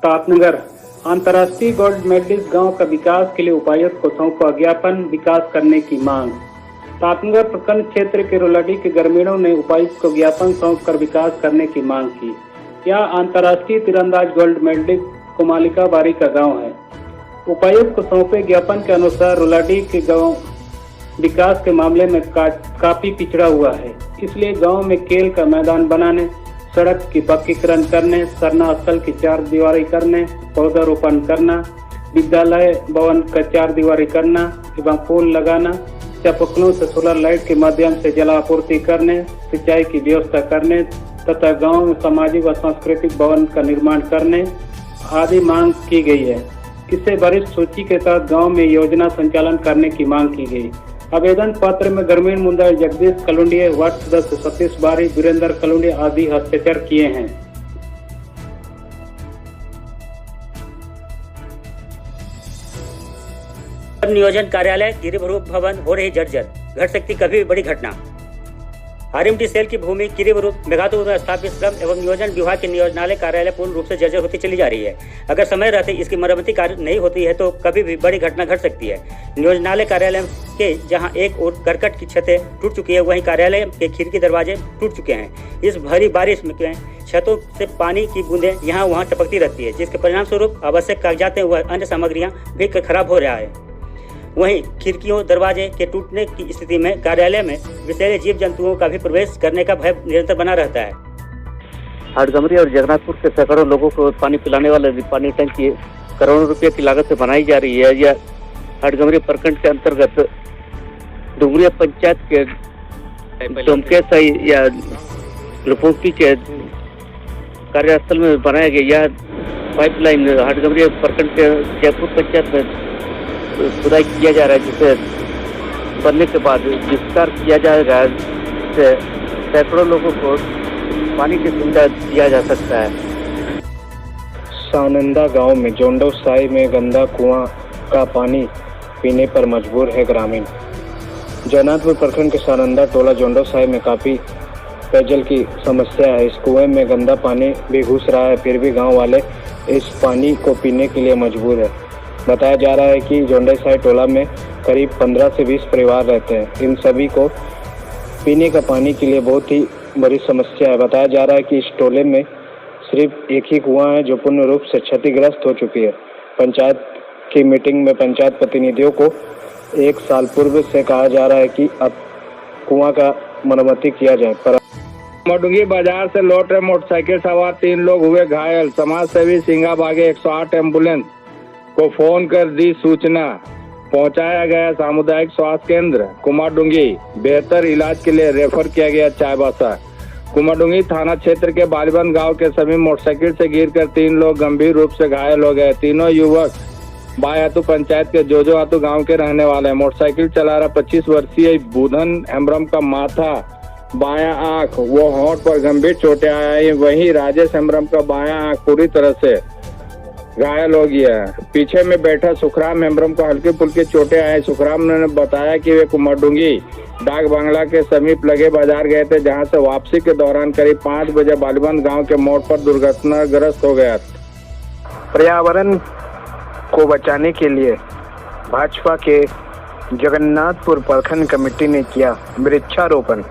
तापनगर अंतर्राष्ट्रीय gold medallist गांव का विकास के लिए उपायुक्त को सौंपा ज्ञापन, विकास करने की मांग। तापनगर प्रखंड क्षेत्र के रोलाडी के ग्रामीणों ने उपायुक्त को ज्ञापन सौंपकर विकास करने की मांग की। यह अंतर्राष्ट्रीय तीरंदाज गोल्ड मेडलिस्ट कोमालिका बारी का गाँव है। उपायुक्त को सौंपे ज्ञापन के अनुसार रोलाडी के गाँव विकास के मामले में काफी पिछड़ा हुआ है, इसलिए गांव में खेल का मैदान बनाने, सड़क की पक्कीकरण करने, सरना स्थल की 4 दीवारी करने, पौधारोपण करना, विद्यालय भवन का 4 दीवारी करना एवं पोल लगाना, चापाकलों से सोलर लाइट के माध्यम से जलापूर्ति करने, सिंचाई की व्यवस्था करने तथा गांव में सामाजिक व सांस्कृतिक भवन का निर्माण करने आदि मांग की गई है। इससे वरिष्ठ सूची के तहत गांव में योजना संचालन करने की मांग की गई। आवेदन पत्र में ग्रामीण मुद्दा जगदीश कलुंडिया, वार्ड सदस्य सतीश बारी, वीरेंद्र कलुंडिया आदि हस्ताक्षर किए हैं। नियोजन कार्यालय गिरिवरूप भवन हो रही जर्जर, घट सकती कभी भी बड़ी घटना। आरएमडी सेल की भूमि गिरिवरूप मेघातुर में स्थापित श्रम एवं नियोजन विभाग के नियोजनालय कार्यालय पूर्ण रूप से जर्जर होती चली जा रही है। अगर समय रहते इसकी मरम्मती कार्य नहीं होती है तो कभी भी बड़ी घटना घट सकती है। नियोजनालय कार्यालय के जहां एक ओर करकट की छतें टूट चुकी है, वहीं कार्यालय के खिड़की दरवाजे टूट चुके हैं। इस भारी बारिश में छतों से पानी की बूंदें यहाँ वहाँ टपकती रहती है, जिसके परिणाम स्वरूप आवश्यक कागजातें व अन्य सामग्रियाँ भी खराब हो रहा है। वहीं खिड़कियों दरवाजे के टूटने की स्थिति में कार्यालय में विषैले जीव जंतुओं का भी प्रवेश करने का भय निरंतर बना रहता है। हटगमरी और जगन्नाथपुर के सैकड़ों लोगों को पानी पिलाने वाले पानी टंकी करोड़ों रुपए की लागत से बनाई जा रही है। यह हटगमरी प्रखंड के अंतर्गत डुंगरिया पंचायत के डोमकेसाई या लुपोकी के कार्यस्थल में बनाया गया। यह पाइपलाइन हटगमरी प्रखंड के जयपुर पंचायत में खुदाई किया जा रहा है, जिसे बनने के बाद विस्तार किया जाएगा, जिससे सैकड़ों लोगों को पानी की सुविधा दिया जा सकता है। सानंदा गांव में जोंडो साई में गंदा कुआं का पानी पीने पर मजबूर है ग्रामीण। जगन्नाथपुर प्रखंड के सानंदा टोला जोंडो साई में काफी पेयजल की समस्या है। इस कुएं में गंदा पानी भी घुस रहा है, फिर भी गांव वाले इस पानी को पीने के लिए मजबूर है। बताया जा रहा है कि जोंडेसाई टोला में करीब 15 से 20 परिवार रहते हैं। इन सभी को पीने का पानी के लिए बहुत ही बड़ी समस्या है। बताया जा रहा है कि इस टोले में सिर्फ एक ही कुआं है जो पूर्ण रूप से क्षतिग्रस्त हो चुकी है। पंचायत की मीटिंग में पंचायत प्रतिनिधियों को 1 साल पूर्व से कहा जा रहा है कि अब कुआं का मरम्मती किया जाए, पर मडुंगी बाजार से लौट रहे मोटरसाइकिल सवार 3 लोग हुए घायल। समाज सेवी सिंगा बागे 108 एम्बुलेंस को फोन कर दी सूचना, पहुंचाया गया सामुदायिक स्वास्थ्य केंद्र कुमारडुंगी। बेहतर इलाज के लिए रेफर किया गया चाईबासा। कुमारडुंगी थाना क्षेत्र के बालीबंद गांव के सभी मोटरसाइकिल से गिरकर 3 लोग गंभीर रूप से घायल हो गए। तीनों युवक बायातू पंचायत के जोजो हातू गांव के रहने वाले हैं। मोटरसाइकिल चला रहा 25 वर्षीय बुधन हेम्ब्रम का माथा, बायां आंख व होंठ पर गंभीर चोटें आई। वहीं राजेश हेम्ब्रम का बायां आंख पूरी तरह से घायल हो गया। पीछे में बैठा सुखराम हेम्ब्रम को हल्की फुल्की चोटें आई। सुखराम ने बताया कि वे कुमारडुंगी डाक बांग्ला के समीप लगे बाजार गए थे, जहां से वापसी के दौरान करीब 5 बजे बालीबंद गांव के मोड़ पर दुर्घटनाग्रस्त हो गया। पर्यावरण को बचाने के लिए भाजपा के जगन्नाथपुर प्रखंड कमेटी ने किया वृक्षारोपण।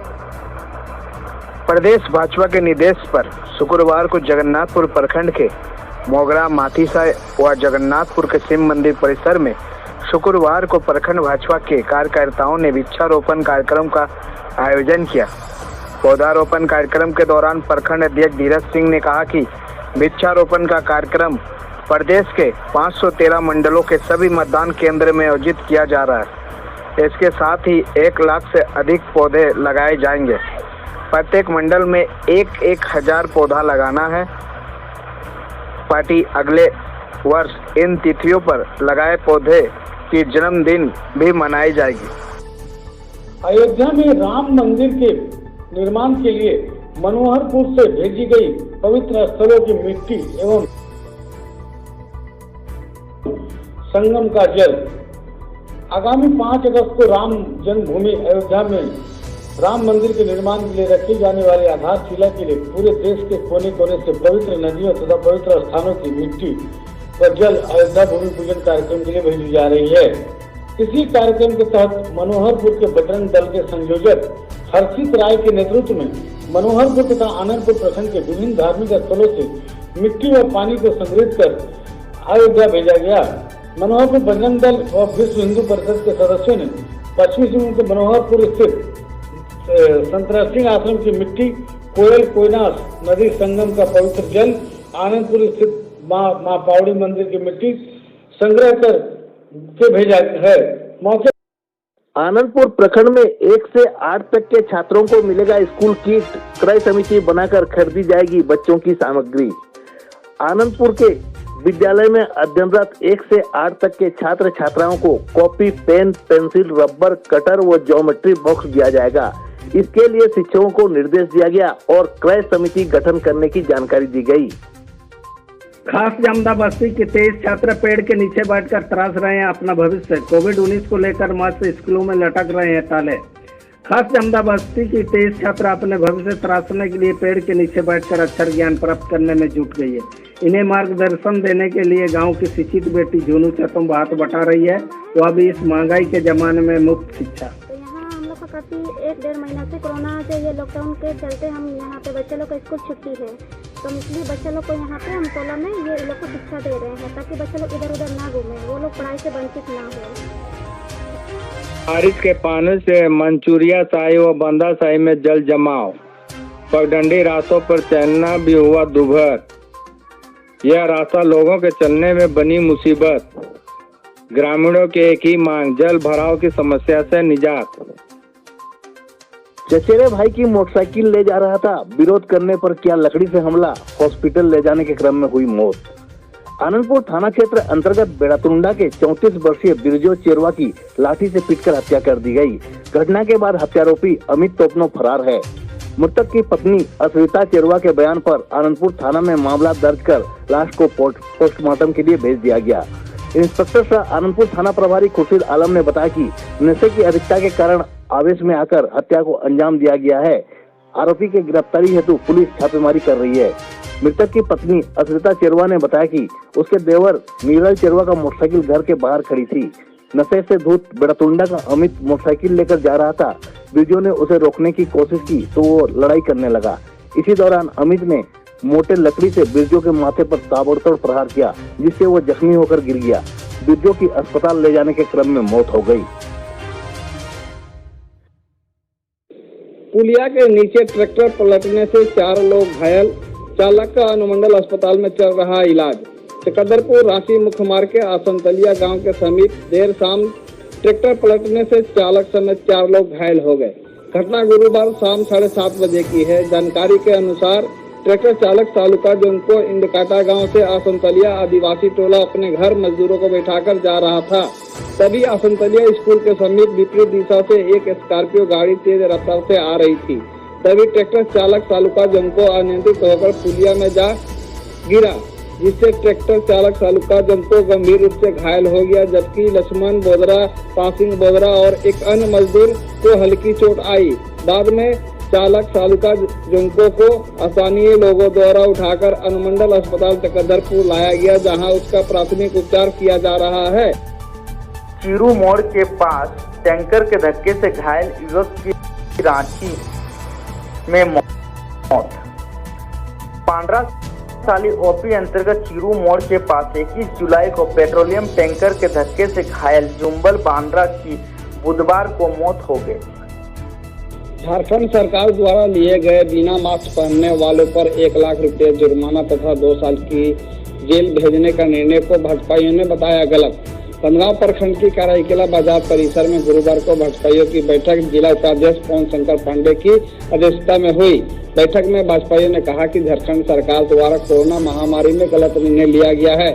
प्रदेश भाजपा के निर्देश पर शुक्रवार को जगन्नाथपुर प्रखंड के मोगरा, माथीसाय व जगन्नाथपुर के शिव मंदिर परिसर में शुक्रवार को प्रखंड भाजपा के कार्यकर्ताओं ने वृक्षारोपण कार्यक्रम का आयोजन किया। पौधारोपण कार्यक्रम के दौरान प्रखंड अध्यक्ष धीरज सिंह ने कहा कि वृक्षारोपण का कार्यक्रम प्रदेश के 513 मंडलों के सभी मतदान केंद्र में आयोजित किया जा रहा है। इसके साथ ही 1 लाख से अधिक पौधे लगाए जाएंगे। प्रत्येक मंडल में 1,000 पौधा लगाना है। पार्टी अगले वर्ष इन तिथियों पर लगाए पौधे की जन्मदिन भी मनाई जाएगी। अयोध्या में राम मंदिर के निर्माण के लिए मनोहरपुर से भेजी गई पवित्र स्थलों की मिट्टी एवं संगम का जल आगामी 5 अगस्त को राम जन्मभूमि अयोध्या में राम मंदिर के निर्माण के लिए रखी जाने वाली आधारशिला के लिए पूरे देश के कोने कोने से पवित्र नदियों तथा पवित्र स्थानों की मिट्टी व जल अयोध्या भूमि पूजन कार्यक्रम के लिए भेजी जा रही है। इसी कार्यक्रम के तहत मनोहरपुर के बजरंग दल के संयोजक हर्षित राय के नेतृत्व में मनोहरपुर तथा आनंदपुर प्रखंड के विभिन्न धार्मिक स्थलों से मिट्टी व पानी को संग्रहित कर अयोध्या भेजा गया। मनोहरपुर बजरंग दल और विश्व हिंदू परिषद के सदस्यों ने पश्चिमी सिंहभूम के मनोहरपुर स्थित संत सिंह आश्रम की मिट्टी, कोयल कोयनास नदी संगम का पवित्र जल, आनंदपुर स्थित माँ पावड़ी मंदिर की मिट्टी संग्रह कर के भेजा है। मौके आनंदपुर प्रखंड में 1 से 8 तक के छात्रों को मिलेगा स्कूल किट। क्रय समिति बनाकर खरीदी जाएगी बच्चों की सामग्री। आनंदपुर के विद्यालय में अध्ययनरत 1 से 8 तक के छात्र छात्राओं को copy, pen, pencil, rubber, cutter व ज्योमेट्री बॉक्स दिया जाएगा। इसके लिए शिक्षकों को निर्देश दिया गया और क्रय समिति गठन करने की जानकारी दी गई। खास जामदा बस्ती के 23 छात्र पेड़ के नीचे बैठकर तराश रहे हैं अपना भविष्य। कोविड-19 को लेकर मार्च से स्कूलों में लटक रहे हैं ताले। खास जामदा बस्ती की 23 छात्र अपने भविष्य तराशने के लिए पेड़ के नीचे बैठकर अक्षर ज्ञान प्राप्त करने में जुट गई है। इन्हें मार्गदर्शन देने के लिए गांव की शिक्षित बेटी जूनू चतुम हाथ बटा रही है, वह भी इस महंगाई के जमाने में मुफ्त शिक्षा। हम लोग का काफ़ी 1-1.5 महीना से कोरोना से ये लॉकडाउन के चलते हम यहाँ पे बच्चे लोग का स्कूल छुट्टी है, तो इसलिए बच्चे लोग को यहाँ पे हम टोला में ये लोग को शिक्षा दे रहे हैं ताकि बच्चे लोग इधर उधर ना घूमें, वो लोग पढ़ाई से वंचित ना हो। बारिश के पानी से मंचूरिया शाही व बंदा शाही में जल जमाव, पगडंडी रास्तों पर चलना भी हुआ दुभर। यह रास्ता लोगों के चलने में बनी मुसीबत। ग्रामीणों की एक ही मांग, जल भराव की समस्या से निजात। चचेरे भाई की मोटरसाइकिल ले जा रहा था, विरोध करने पर किया लकड़ी से हमला, हॉस्पिटल ले जाने के क्रम में हुई मौत। आनंदपुर थाना क्षेत्र अंतर्गत बेड़ातुंडा के 34 वर्षीय बिरजो चेरवा की लाठी से पीटकर हत्या कर दी गई। घटना के बाद हत्यारोपी अमित तोपनो फरार है। मृतक की पत्नी अस्विता चेरवा के बयान पर आनंदपुर थाना में मामला दर्ज कर लाश को पोस्टमार्टम के लिए भेज दिया गया। इंस्पेक्टर सह आनंदपुर थाना प्रभारी खुर्शीद आलम ने बताया कि नशे की अधिकता के कारण आवेश में आकर हत्या को अंजाम दिया गया है। आरोपी के गिरफ्तारी हेतु पुलिस छापेमारी कर रही है। मृतक की पत्नी अस्विता चेरवा ने बताया कि उसके देवर नीरज चेरवा का मोटरसाइकिल घर के बाहर खड़ी थी। नशे से धूत बेड़ातुंडा का अमित मोटरसाइकिल लेकर जा रहा था। बिरजो ने उसे रोकने की कोशिश की तो वो लड़ाई करने लगा। इसी दौरान अमित ने मोटे लकड़ी से बिरजो के माथे पर ताबड़तोड़ प्रहार किया, जिससे वो जख्मी होकर गिर गया। बिरजो की अस्पताल ले जाने के क्रम में मौत हो गई। पुलिया के नीचे ट्रैक्टर पलटने से 4 लोग घायल, चालक का अनुमंडल अस्पताल में चल रहा इलाज। सिकंदरपुर रांची मुख्य मार्ग के आसनतलिया गांव के समीप देर शाम ट्रैक्टर पलटने से चालक समेत 4 लोग घायल हो गए। घटना गुरुवार शाम 7:30 बजे की है। जानकारी के अनुसार ट्रैक्टर चालक तालुका जोनको इंडकाटा गांव से आसनतलिया आदिवासी टोला अपने घर मजदूरों को बैठाकर जा रहा था। तभी आसनतलिया स्कूल के समीप विपरीत दिशा से एक स्कॉर्पियो गाड़ी तेज रफ्तार से आ रही थी। तभी ट्रैक्टर चालक तालुका जोनको अनियंत्रित होकर पुलिया में जा गिरा, जिससे ट्रैक्टर चालक तालुका जोनको गंभीर रूप से घायल हो गया, जबकि लक्ष्मण बोदरा, पासिंग बोदरा और एक अन्य मजदूर को हल्की चोट आई। बाद में चालक तालुका जोनको को स्थानीय लोगों द्वारा उठाकर अनुमंडल अस्पताल सिकंदरपुर लाया गया, जहां उसका प्राथमिक उपचार किया जा रहा है। चीरू मोड़ के पास टैंकर के धक्के से घायल युवक की रांची में मौत। पांड्रा साली ओपी अंतर्गत चीरू मोड़ के पास 21 जुलाई को पेट्रोलियम टैंकर के धक्के से घायल जुम्बल बांद्रा की बुधवार को मौत हो गई। झारखंड सरकार द्वारा लिए गए बिना मास्क पहनने वालों पर 1 लाख रुपए जुर्माना तथा 2 साल की जेल भेजने का निर्णय को भाजपाइयों ने बताया गलत। पंद्रह प्रखंड की कराईकेला बाजार परिसर में गुरुवार को भाजपाइयों की बैठक जिला उपाध्यक्ष पवन शंकर पांडे की अध्यक्षता में हुई। बैठक में भाजपाइयों ने कहा कि झारखंड सरकार द्वारा कोरोना महामारी में गलत निर्णय लिया गया है।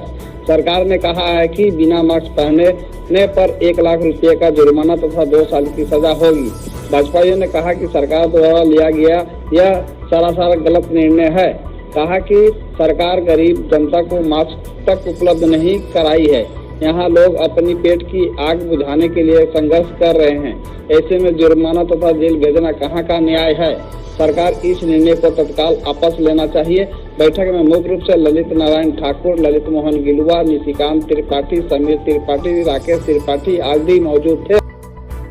सरकार ने कहा है कि बिना मास्क पहनने पर 1 लाख रुपए का जुर्माना तथा 2 साल की सजा होगी। भाजपाइयों ने कहा कि सरकार द्वारा लिया गया यह सरासर गलत निर्णय है। कहा कि सरकार गरीब जनता को मास्क तक उपलब्ध नहीं कराई है। यहाँ लोग अपनी पेट की आग बुझाने के लिए संघर्ष कर रहे हैं। ऐसे में जुर्माना तथा जेल भेजना कहाँ का न्याय है? सरकार इस निर्णय को तत्काल वापस लेना चाहिए। बैठक में मुख्य रूप से ललित नारायण ठाकुर, ललित मोहन गिलुआ, निशिकांत त्रिपाठी, समीर त्रिपाठी, राकेश त्रिपाठी आदि मौजूद थे।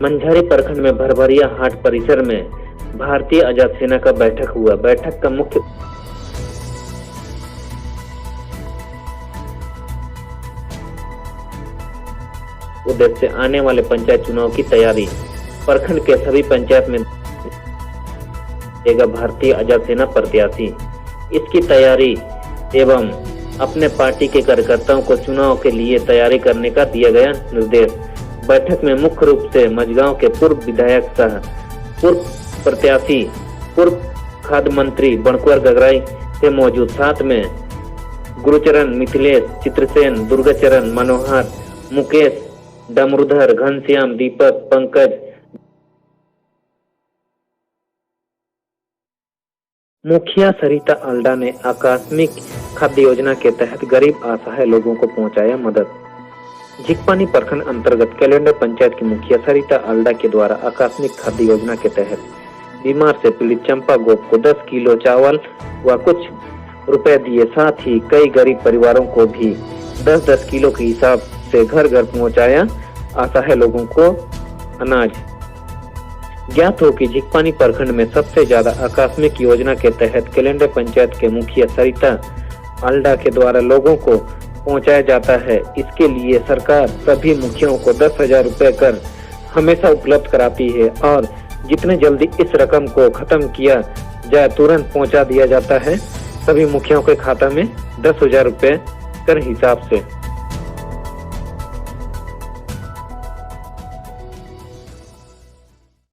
मंझारी प्रखंड में भरभरिया हाट परिसर में भारतीय आजाद सेना का बैठक हुआ। बैठक का मुख्य उद्देश्य आने वाले पंचायत चुनाव की तैयारी। प्रखंड के सभी पंचायत में देगा भारतीय आजाद सेना प्रत्याशी। इसकी तैयारी एवं अपने पार्टी के कार्यकर्ताओं को चुनाव के लिए तैयारी करने का दिया गया निर्देश। बैठक में मुख्य रूप से मझगांव के पूर्व विधायक सह पूर्व प्रत्याशी, पूर्व खाद्य मंत्री बणकुंवर गगराई थे मौजूद। साथ में गुरुचरण, मिथिलेश, चित्रसेन, दुर्गाचरण, मनोहर, मुकेश, डमरूधर, घनश्याम, दीपक, पंकज, मुखिया सरिता अल्डा ने आकस्मिक खाद्य योजना के तहत गरीब असहाय लोगों को पहुंचाया मदद। झिकपानी प्रखंड अंतर्गत कैलेंडर पंचायत की मुखिया सरिता अल्डा के द्वारा आकस्मिक खाद्य योजना के तहत बीमार से पीड़ित चंपा गोप को 10 किलो चावल व कुछ रुपए दिए। साथ ही कई गरीब परिवारों को भी 10-10 किलो के हिसाब से घर घर पहुंचाया असहाय लोगों को अनाज। ज्ञात हो कि झिकपानी प्रखंड में सबसे ज्यादा आकस्मिक योजना के तहत कैलेंडर पंचायत के मुखिया सरिता अल्डा के द्वारा लोगों को पहुंचाया जाता है। इसके लिए सरकार सभी मुखियाओं को 10,000 रुपए कर हमेशा उपलब्ध कराती है और जितने जल्दी इस रकम को खत्म किया जाए तुरंत पहुंचा दिया जाता है सभी मुखियाओं के खाता में 10,000 रुपए कर हिसाब से।